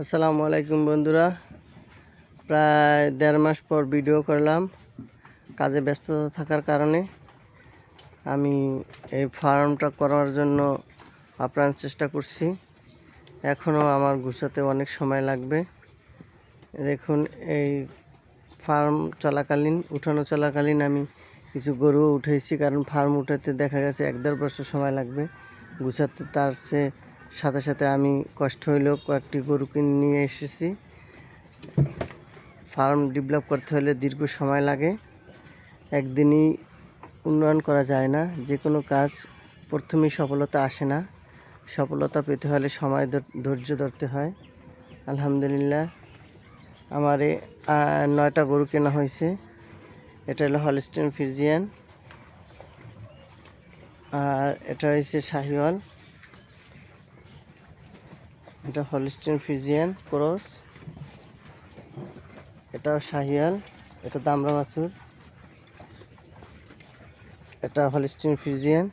আসসালামু আলাইকুম বন্ধুরা, প্রায় 1.5 মাস পর ভিডিও করলাম। কাজে ব্যস্ততা থাকার কারণে আমি এই ফার্মটা করার জন্য আপ্রাণ চেষ্টা করছি। এখনও আমার গুছাতে অনেক সময় লাগবে। দেখুন, এই ফার্ম চলাকালীন উঠানো চলাকালীন আমি কিছু গরুও উঠেছি, কারণ ফার্ম উঠাতে দেখা গেছে 1-1.5 বছর সময় লাগবে গুছাতে। তার সাথে সাথে আমি কষ্ট হইলেও কয়েকটি গরুকে নিয়ে এসেছি। ফার্ম ডেভেলপ করতে হলে দীর্ঘ সময় লাগে, একদিনই উন্নয়ন করা যায় না। যে কোনো কাজ প্রথমেই সফলতা আসে না, সফলতা পেতে হলে সময় ধৈর্য ধরতে হয়। আলহামদুলিল্লাহ, আমার 9টা গরু কেনা হয়েছে। এটা হলো হলস্টেইন ফ্রিজিয়ান, আর এটা হচ্ছে শাহিওয়াল। এটা হলস্টেইন ফ্রিজিয়ান ক্রস, এটাও শাহিওয়াল, এটা দামরা বাছুর। এটা হলস্টেইন ফ্রিজিয়ান,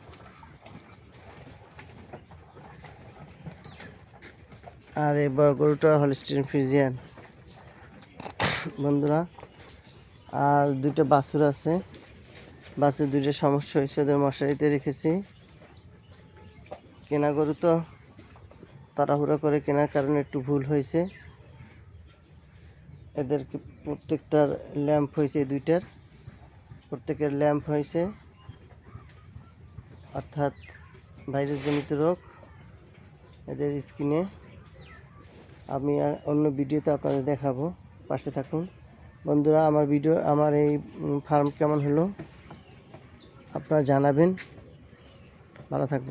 আর এই বড় গরুটা হলস্টেইন ফ্রিজিয়ান বন্ধুরা। আর 2টা বাছুর আছে, বাছুর 2টা সমস্যা হয়েছে, ওদের মশারিতে রেখেছি। কেনা গরু তো তাড়াহুড়া করে কেনার কারণে একটু ভুল হয়েছে। এদেরকে প্রত্যেকটার ল্যাম্প হয়েছে, 2টার প্রত্যেকের ল্যাম্প হয়েছে, অর্থাৎ ভাইরাস জনিত রোগ এদের স্কিনে। আমি আর অন্য ভিডিওতে আপনাদের দেখাবো, পাশে থাকুন বন্ধুরা। আমার এই ফার্ম কেমন হলো আপনারা জানাবেন। ভালো থাকবেন।